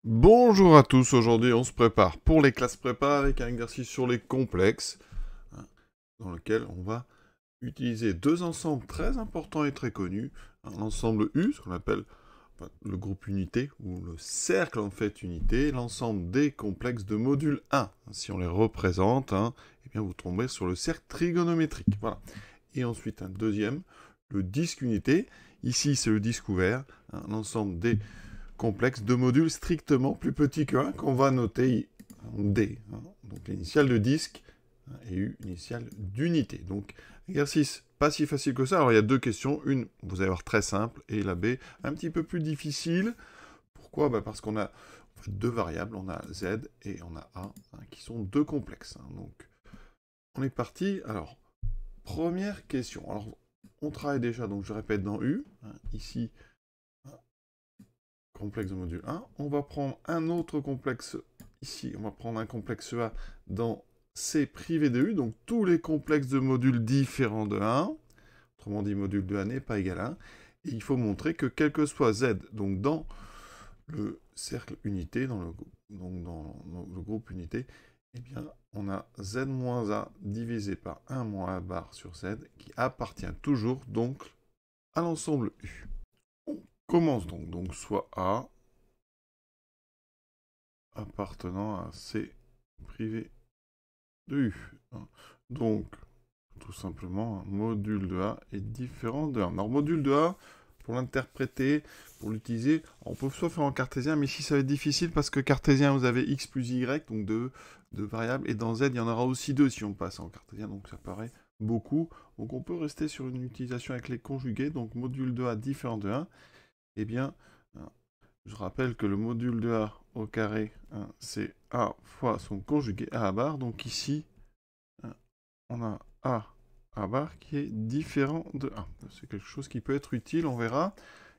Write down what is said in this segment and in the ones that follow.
Bonjour à tous, aujourd'hui on se prépare pour les classes prépa avec un exercice sur les complexes, hein, dans lequel on va utiliser deux ensembles très importants et très connus, l'ensemble U, ce qu'on appelle le groupe unité, ou le cercle en fait unité, l'ensemble des complexes de module 1. Si on les représente, eh bien vous tomberez sur le cercle trigonométrique. Voilà. Et ensuite un deuxième, le disque unité. Ici c'est le disque ouvert, l'ensemble des complexe de modules strictement plus petit que 1 qu'on va noter en D. Donc l'initiale de disque et U, initiale d'unité. Donc exercice pas si facile que ça. Alors il y a deux questions. Une, vous allez voir très simple, et la B, un petit peu plus difficile. Pourquoi parce qu'on a en fait, deux variables, on a Z et on a A, qui sont deux complexes. Donc on est parti. Alors, première question. Alors, on travaille déjà, donc je répète, dans U. Ici, complexe de module 1. On va prendre un autre complexe ici. On va prendre un complexe A dans C privé de U. Donc tous les complexes de modules différents de 1. Autrement dit, module de A n'est pas égal à 1. Et il faut montrer que quel que soit Z, donc dans le cercle unité, dans le groupe unité, eh bien, on a Z moins A divisé par 1 moins A bar sur Z qui appartient toujours donc à l'ensemble U. On commence donc soit A appartenant à C privé de U. Donc, tout simplement, un module de A est différent de 1. Alors, module de A, pour l'interpréter, pour l'utiliser, on peut soit faire en cartésien, mais ici ça va être difficile parce que cartésien, vous avez x plus y, donc deux variables, et dans z, il y en aura aussi deux si on passe en cartésien, donc ça paraît beaucoup. Donc on peut rester sur une utilisation avec les conjugués, donc module de A différent de 1, eh bien, je rappelle que le module de A au carré, c'est A fois son conjugué A à barre. Donc ici, on a A à barre qui est différent de 1. C'est quelque chose qui peut être utile, on verra.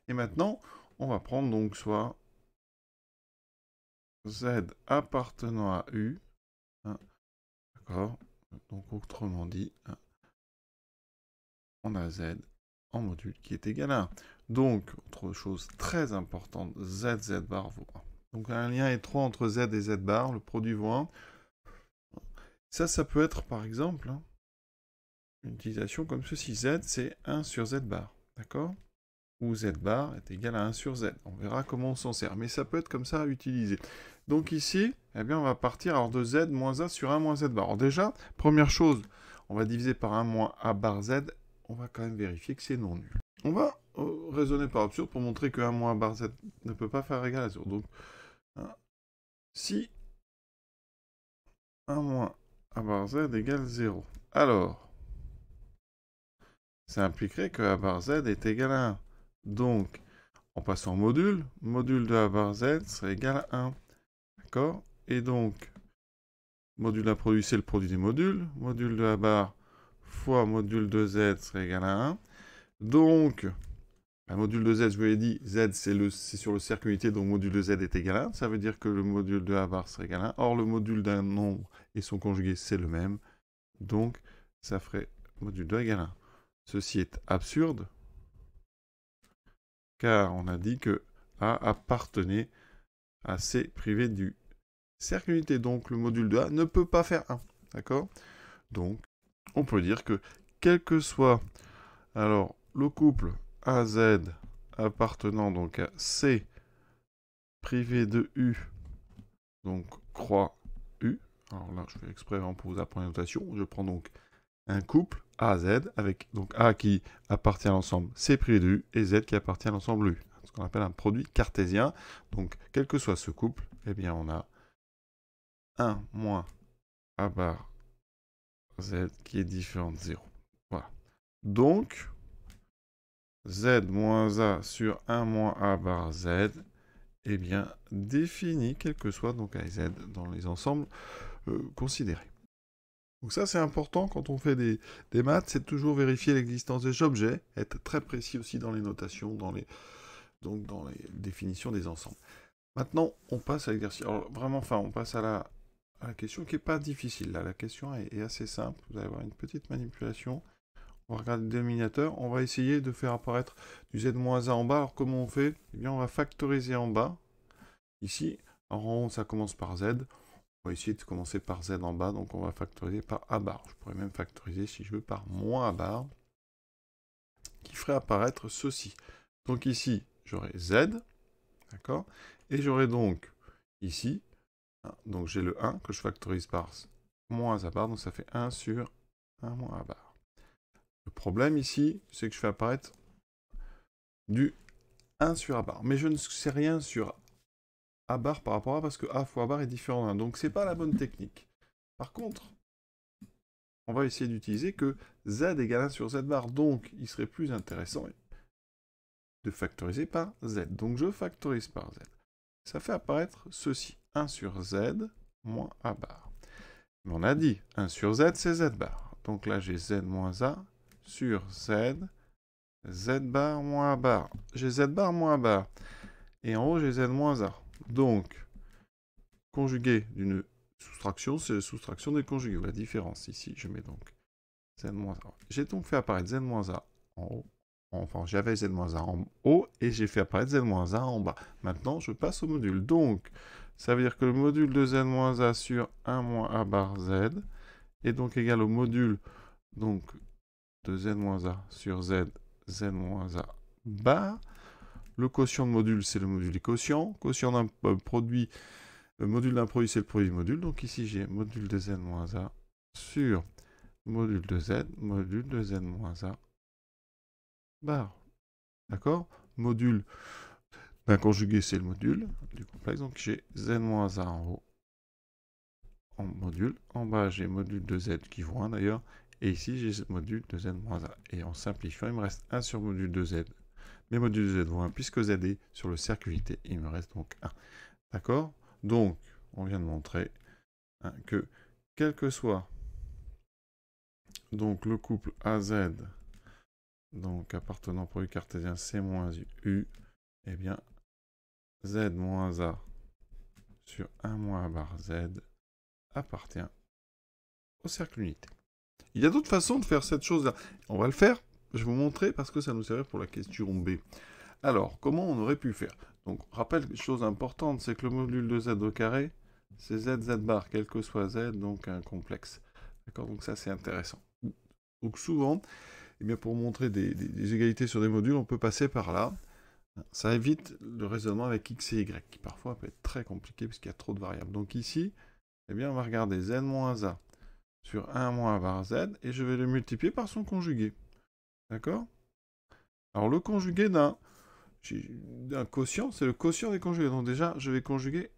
Et maintenant, on va prendre donc soit Z appartenant à U. D'accord. Donc autrement dit, on a Z en module qui est égal à 1. Donc, autre chose très importante, Z bar vaut 1. Donc un lien étroit entre Z et Z bar, le produit vaut 1. Ça peut être par exemple une utilisation comme ceci. Z, c'est 1 sur Z bar. D'accord? Où Z bar est égal à 1 sur Z. On verra comment on s'en sert. Mais ça peut être comme ça à utiliser. Donc ici, eh bien, on va partir alors de Z moins A sur 1 moins Z bar. Alors déjà, première chose, on va diviser par 1 moins A bar Z. On va quand même vérifier que c'est non nul. On va raisonner par absurde pour montrer que 1 moins A bar Z ne peut pas faire égal à 0. Donc, si 1 moins A bar Z égale 0, alors, ça impliquerait que A bar Z est égal à 1. Donc, en passant au module, module de A bar Z serait égal à 1. D'accord? Et donc, module d'un produit, c'est le produit des modules. Module de A bar fois module de Z serait égal à 1. Donc, module de Z, je vous l'ai dit, Z c'est sur le cercle unité, donc module de Z est égal à 1. Ça veut dire que le module de A bar serait égal à 1. Or, le module d'un nombre et son conjugué, c'est le même. Donc, ça ferait module de A égale à 1. Ceci est absurde, car on a dit que A appartenait à C privé du cercle unité. Donc, le module de A ne peut pas faire 1. D'accord? Donc, on peut dire que, quel que soit alors le couple AZ appartenant donc à C privé de U, donc croix U, alors là je fais exprès pour vous apprendre la notation, je prends donc un couple AZ avec donc A qui appartient à l'ensemble C privé de U et Z qui appartient à l'ensemble U, ce qu'on appelle un produit cartésien. Donc quel que soit ce couple, eh bien on a 1 moins A bar Z qui est différent de 0. Voilà. Donc, Z moins A sur 1 moins A bar Z, eh bien, définit quel que soit donc A et Z dans les ensembles considérés. Donc ça, c'est important quand on fait des maths, c'est toujours vérifier l'existence des objets, être très précis aussi dans les notations, dans les définitions des ensembles. Maintenant, on passe à l'exercice. Alors, vraiment, on passe à la question qui n'est pas difficile. Là, la question est assez simple. Vous allez avoir une petite manipulation. On va regarder le dénominateur. On va essayer de faire apparaître du z-a en bas. Alors, comment on fait? Eh bien, on va factoriser en bas. Ici, En haut, ça commence par Z. On va essayer de commencer par Z en bas, donc on va factoriser par A bar. Je pourrais même factoriser, si je veux, par moins A bar, qui ferait apparaître ceci. Donc ici, j'aurai Z, d'accord? Et j'aurai donc ici, donc j'ai le 1 que je factorise par moins A bar, donc ça fait 1 sur 1 moins A bar. Le problème ici, c'est que je fais apparaître du 1 sur A bar. Mais je ne sais rien sur A bar par rapport à A, parce que A fois A bar est différent de 1. Donc c'est pas la bonne technique. Par contre, on va essayer d'utiliser que Z égale 1 sur Z bar. Donc il serait plus intéressant de factoriser par Z. Donc je factorise par Z. Ça fait apparaître ceci. 1 sur Z moins A bar. Mais on a dit 1 sur Z, c'est Z bar. Donc là, j'ai Z moins A sur Z, Z bar moins A bar. J'ai Z bar moins A bar. Et en haut, j'ai Z moins A. Donc, conjugué d'une soustraction, c'est la soustraction des conjugués. La différence ici, je mets donc Z moins A. J'ai donc fait apparaître Z moins A en haut. Enfin, j'avais Z moins A en haut et j'ai fait apparaître Z moins A en bas. Maintenant, je passe au module. Donc, ça veut dire que le module de Z moins A sur 1 moins A bar Z est donc égal au module donc, de Z moins A sur Z, Z moins A bar. Le quotient de module, c'est le module des quotients. Quotient d'un produit, le module d'un produit, c'est le produit du module. Donc ici, j'ai module de Z moins A sur module de Z moins A bar. D'accord? Module d'un conjugué, c'est le module du complexe. Donc j'ai Z moins A en haut, en module. En bas, j'ai module de Z qui vaut 1 d'ailleurs. Et ici, j'ai module de Z moins A. Et en simplifiant, il me reste 1 sur module de Z. Mes modules de Z vaut 1, puisque Z est sur le cercle unité, il me reste donc 1. D'accord? Donc, on vient de montrer que, quel que soit donc, le couple AZ, donc appartenant au produit cartésien C moins U, eh bien, Z moins A sur 1 moins A bar Z appartient au cercle unité. Il y a d'autres façons de faire cette chose-là. On va le faire, je vais vous montrer, parce que ça nous sert pour la question B. Alors, comment on aurait pu faire? Donc, rappelle une chose importante, c'est que le module de Z au carré, c'est Z bar, quel que soit Z, donc un complexe. D'accord? Donc ça, c'est intéressant. Donc souvent, eh bien, pour montrer des égalités sur des modules, on peut passer par là. Ça évite le raisonnement avec X et Y, qui parfois peut être très compliqué, puisqu'il y a trop de variables. Donc ici, eh bien, on va regarder Z moins A sur 1 moins A bar Z, et je vais le multiplier par son conjugué. D'accord? Alors, le conjugué d'un quotient, c'est le quotient des conjugués. Donc déjà, je vais conjuguer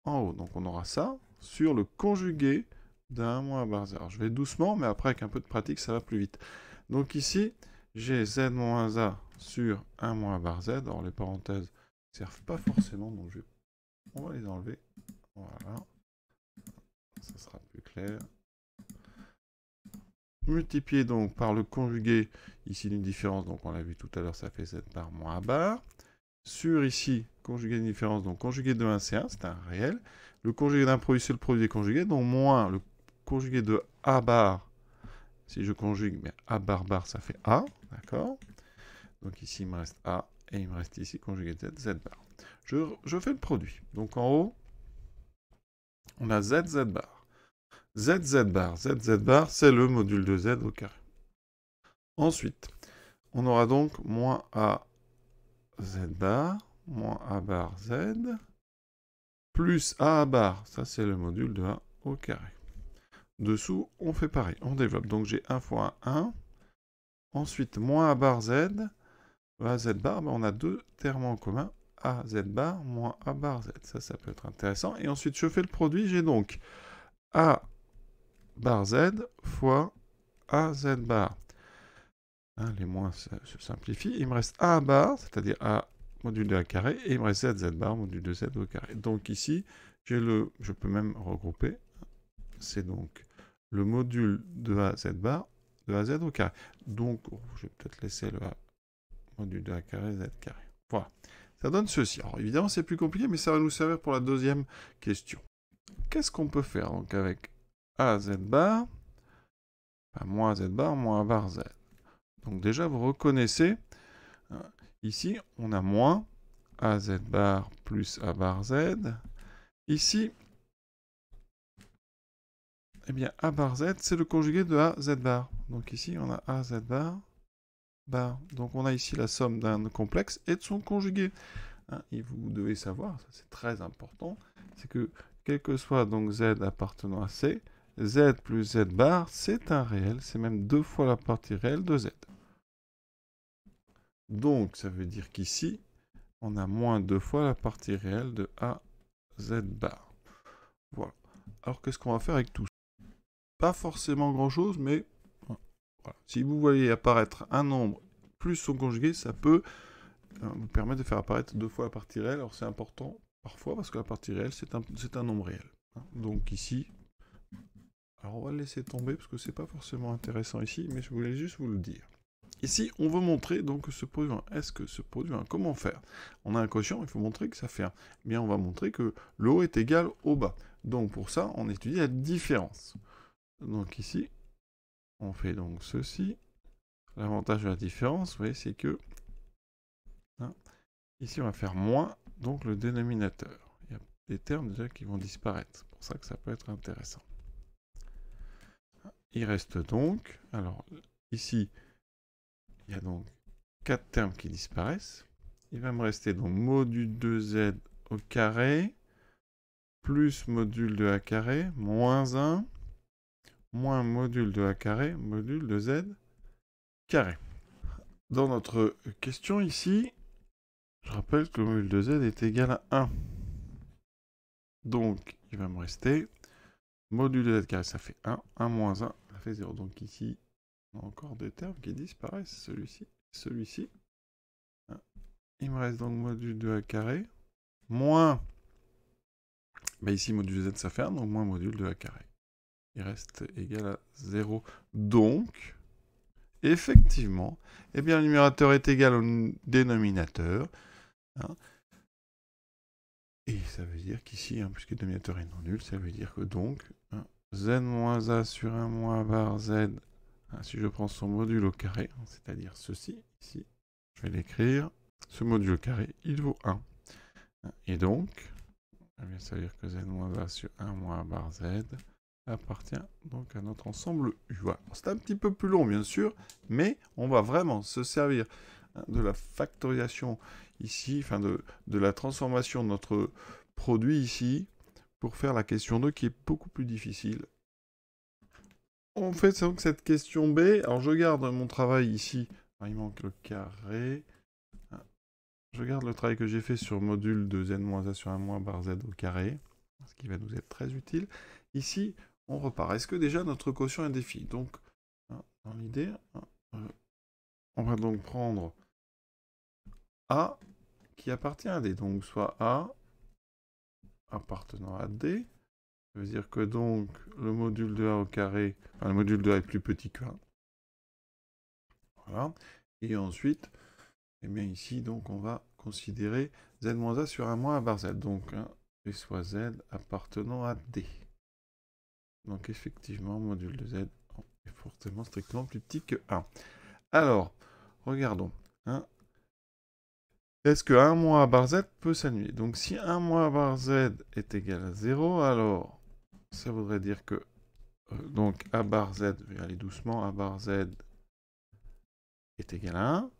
en haut. Donc on aura ça sur le conjugué d'un moins A bar Z. Alors je vais doucement, mais après avec un peu de pratique, ça va plus vite. Donc ici, j'ai Z moins A sur 1 moins A bar Z. Alors les parenthèses ne servent pas forcément, donc on va les enlever. Voilà. Ça sera plus clair. Multiplié donc par le conjugué ici d'une différence, donc on l'a vu tout à l'heure, ça fait Z bar moins A bar. Sur ici, conjugué d'une différence, donc conjugué de 1 c'est 1, c'est un réel. Le conjugué d'un produit, c'est le produit des conjugués, donc moins le conjugué de A bar, si je conjugue, mais A bar bar, ça fait A, d'accord? Donc ici, il me reste A, et il me reste ici conjugué de Z, Z bar. Je fais le produit. Donc en haut, on a Z, Z bar. Z, Z bar. Z, Z bar, c'est le module de Z au carré. Ensuite, on aura donc moins A, Z bar, moins A bar Z, plus A bar, ça c'est le module de A au carré. Dessous, on fait pareil, on développe. Donc j'ai 1 fois 1. Ensuite, moins A bar Z, A Z bar, ben on a deux termes en commun. A Z bar moins A bar Z. Ça peut être intéressant. Et ensuite, je fais le produit. J'ai donc A bar Z fois A Z bar. Hein, les moins se simplifient. Il me reste A bar, c'est-à-dire A module de A carré, et il me reste Z, Z bar, module de Z au carré. Donc ici, je peux même regrouper, c'est donc le module de A, Z bar, de A, Z au carré. Donc, je vais peut-être laisser le A, module de A carré, Z carré. Voilà. Ça donne ceci. Alors évidemment, c'est plus compliqué, mais ça va nous servir pour la deuxième question. Qu'est-ce qu'on peut faire donc avec A, Z bar, enfin, moins Z bar, moins A bar Z. Donc déjà, vous reconnaissez, ici, on a moins AZ bar plus A bar Z, Ici, eh bien, A bar Z, c'est le conjugué de A Z bar. Donc ici, on a A Z bar, bar. Donc on a ici la somme d'un complexe et de son conjugué. Hein, et vous devez savoir, ça c'est très important, c'est que quel que soit donc Z appartenant à C, Z plus Z bar, c'est un réel, c'est même 2 fois la partie réelle de Z. Donc ça veut dire qu'ici, on a moins 2 fois la partie réelle de A Z bar. Voilà. Alors qu'est-ce qu'on va faire avec tout ça? Pas forcément grand-chose, mais voilà. Si vous voyez apparaître un nombre plus son conjugué, ça peut vous permettre de faire apparaître 2 fois la partie réelle. Alors c'est important parfois parce que la partie réelle, c'est un nombre réel. Donc ici, alors on va le laisser tomber parce que c'est pas forcément intéressant ici, mais je voulais juste vous le dire. Ici, on veut montrer donc ce produit 1. Est-ce que ce produit 1, comment faire? On a un quotient, il faut montrer que ça fait 1. Eh bien, on va montrer que le haut est égal au bas. Donc pour ça, on étudie la différence. Donc ici, on fait donc ceci. L'avantage de la différence, vous voyez, c'est que hein, ici, on va faire moins, donc le dénominateur. Il y a des termes déjà qui vont disparaître. C'est pour ça que ça peut être intéressant. Il reste donc, alors ici, il y a donc 4 termes qui disparaissent. Il va me rester donc module de Z au carré, plus module de A carré, moins 1, moins module de A carré, module de Z carré. Dans notre question ici, je rappelle que le module de Z est égal à 1. Donc, il va me rester module de Z carré, ça fait 1. 1 moins 1, ça fait 0. Donc ici, on a encore des termes qui disparaissent. Celui-ci, celui-ci. Il me reste donc module de A carré, moins... Bah ici, module de Z, ça fait 1, donc moins module de A carré. Il reste égal à 0. Donc, effectivement, eh bien, le numérateur est égal au dénominateur. Hein, et ça veut dire qu'ici, hein, puisque le dénominateur est non nul, ça veut dire que donc, hein, Z moins A sur 1 moins bar Z, hein, si je prends son module au carré, hein, c'est-à-dire ceci, ici, je vais l'écrire, ce module au carré, il vaut 1. Hein, et donc, eh bien, ça veut dire que Z moins A sur 1 moins bar Z appartient donc à notre ensemble U. Voilà. C'est un petit peu plus long, bien sûr, mais on va vraiment se servir de la factorisation ici, enfin de la transformation de notre produit ici, pour faire la question 2 qui est beaucoup plus difficile. On fait donc cette question B. Alors je garde mon travail ici. Alors, il manque le carré. Je garde le travail que j'ai fait sur module de Z-A sur 1 moins bar Z au carré, ce qui va nous être très utile. Ici, on repart. Est-ce que déjà notre quotient est défini? Donc, dans l'idée, on va donc prendre A qui appartient à D. Donc, soit A appartenant à D. Ça veut dire que donc le module de A au carré, enfin le module de A est plus petit que 1. Voilà. Et ensuite, eh bien ici, donc on va considérer Z-A sur 1 moins A bar Z. Donc, et soit Z appartenant à D. Donc effectivement, module de Z est forcément strictement plus petit que 1. Alors, regardons. Hein. Est-ce que 1 moins A bar Z peut s'annuler? Donc si 1 moins A bar Z est égal à 0, alors ça voudrait dire que donc A bar Z, je vais aller doucement, A bar Z est égal à 1.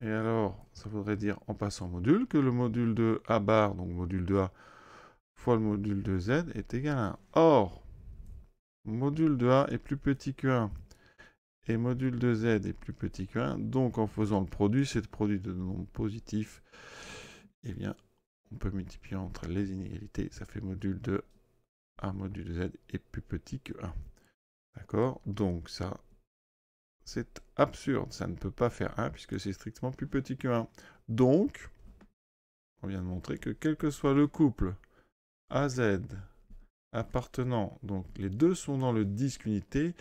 Et alors, ça voudrait dire, en passant module, que le module de A bar, donc module de A, fois le module de Z est égal à 1. Or, module de A est plus petit que 1 et module de Z est plus petit que 1, donc en faisant le produit, c'est le produit de nombres positifs, eh bien, on peut multiplier entre les inégalités, ça fait module de A, module de Z est plus petit que 1. D'accord? Donc ça, c'est absurde, ça ne peut pas faire 1 puisque c'est strictement plus petit que 1. Donc, on vient de montrer que quel que soit le couple AZ appartenant, donc les deux sont dans le disque unité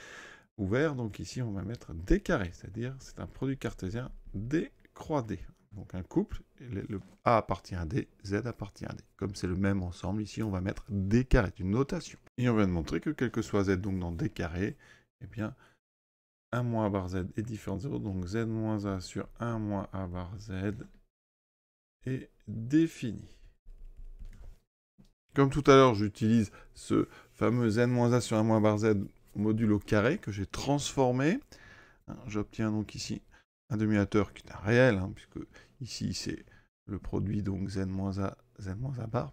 ouvert, donc ici on va mettre D carré, c'est-à-dire c'est un produit cartésien D croix D. Donc un couple, le A appartient à D, Z appartient à D. Comme c'est le même ensemble, ici on va mettre D carré, une notation. Et on vient de montrer que quel que soit Z, donc dans D carré, eh bien 1 moins A bar Z est différent de 0, donc Z moins A sur 1 moins A bar Z est défini. Comme tout à l'heure, j'utilise ce fameux z-a sur 1 bar z module au carré que j'ai transformé. J'obtiens donc ici un dénominateur qui est un réel, puisque ici c'est le produit donc z-a bar.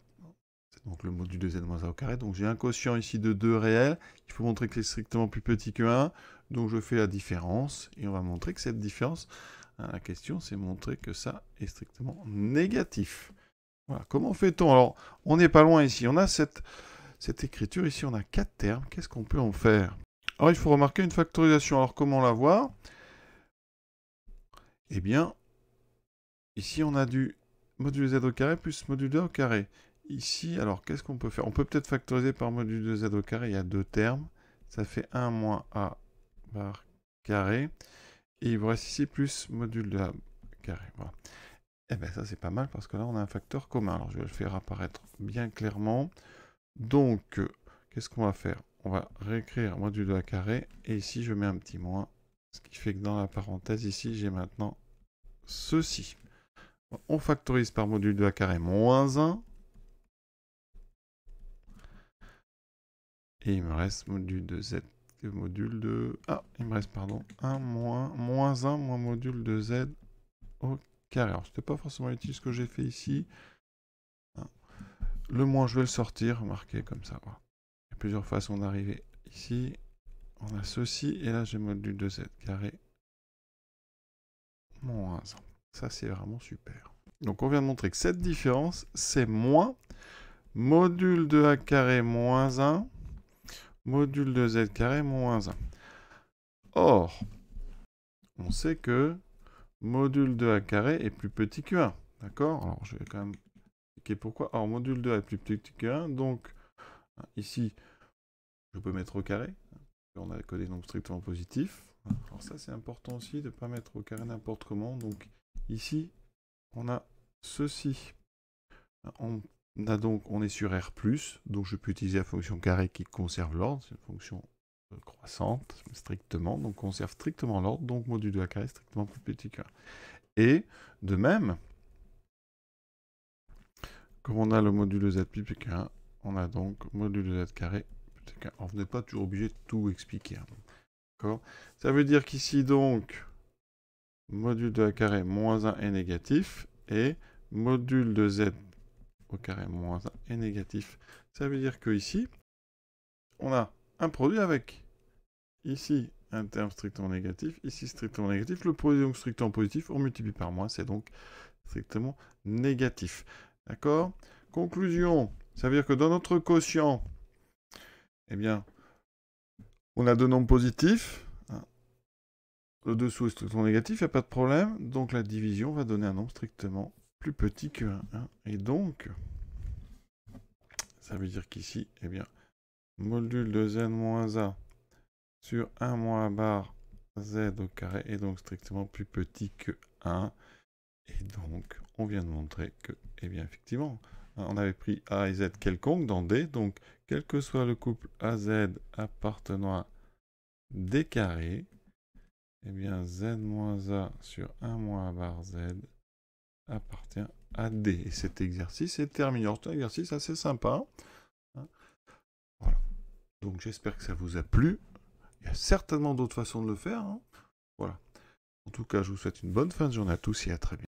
C'est donc le module de z-a au carré. Donc j'ai un quotient ici de 2 réels. Il faut montrer que c'est strictement plus petit que 1. Donc je fais la différence et on va montrer que cette différence, la question c'est montrer que ça est strictement négatif. Voilà, comment fait-on? Alors, on n'est pas loin ici. On a cette écriture ici, on a 4 termes. Qu'est-ce qu'on peut en faire? Alors, il faut remarquer une factorisation. Alors, comment la voir? Eh bien, ici, on a du module z au carré plus module de a au carré. Ici, alors, qu'est-ce qu'on peut faire? On peut peut-être factoriser par module de z au carré. Il y a 2 termes. Ça fait 1 moins a bar carré. Et il vous reste ici plus module de a carré. Voilà. Eh bien, ça, c'est pas mal parce que là, on a un facteur commun. Alors, je vais le faire apparaître bien clairement. Donc, qu'est-ce qu'on va faire? On va réécrire module de a carré. Et ici, je mets un petit moins. Ce qui fait que dans la parenthèse, ici, j'ai maintenant ceci. On factorise par module de a carré moins 1. Et il me reste module de z. Module de... Ah, il me reste, pardon, 1 moins 1 moins module de z au carré. Alors, c'était pas forcément utile ce que j'ai fait ici. Le moins, je vais le sortir, remarquez comme ça. Voilà. Il y a plusieurs façons d'arriver ici. On a ceci, et là, j'ai module de z carré moins 1. Ça, c'est vraiment super. Donc, on vient de montrer que cette différence, c'est moins module de a carré moins 1, module de z carré moins 1. Or, on sait que module de a carré est plus petit que 1. D'accord? Alors, je vais quand même expliquer pourquoi. Alors, module de a est plus petit que 1, donc, ici, je peux mettre au carré. On a codé donc strictement positif. Alors ça, c'est important aussi de ne pas mettre au carré n'importe comment. Donc, ici, on a ceci. On est sur R+, donc je peux utiliser la fonction carré qui conserve l'ordre. C'est une fonction croissante, strictement. Donc, conserve strictement l'ordre. Donc, module de a carré strictement plus petit que 1. Et, de même, comme on a le module de z plus petit que 1, on a donc module de z carré plus petit que 1. Alors, vous n'êtes pas toujours obligé de tout expliquer. D'accord? Ça veut dire qu'ici, donc, module de a carré moins 1 est négatif, et module de z au carré moins 1 est négatif. Ça veut dire qu'ici, on a un produit avec, ici, un terme strictement négatif, ici strictement négatif. Le produit est donc strictement positif, on multiplie par moins, c'est donc strictement négatif. D'accord? Conclusion, ça veut dire que dans notre quotient, eh bien, on a deux nombres positifs. Le dessous est strictement négatif, il n'y a pas de problème. Donc la division va donner un nombre strictement plus petit que 1. Et donc, ça veut dire qu'ici, eh bien, module de z moins a sur 1 moins bar z au carré est donc strictement plus petit que 1. Et donc, on vient de montrer que, eh bien, effectivement, on avait pris a et z quelconque dans D. Donc, quel que soit le couple AZ appartenant à D carré, eh bien, z moins a sur 1 moins bar z appartient à D. Et cet exercice est terminé. C'est un exercice assez sympa. Voilà. Donc, j'espère que ça vous a plu. Il y a certainement d'autres façons de le faire. Voilà. En tout cas, je vous souhaite une bonne fin de journée à tous et à très bientôt.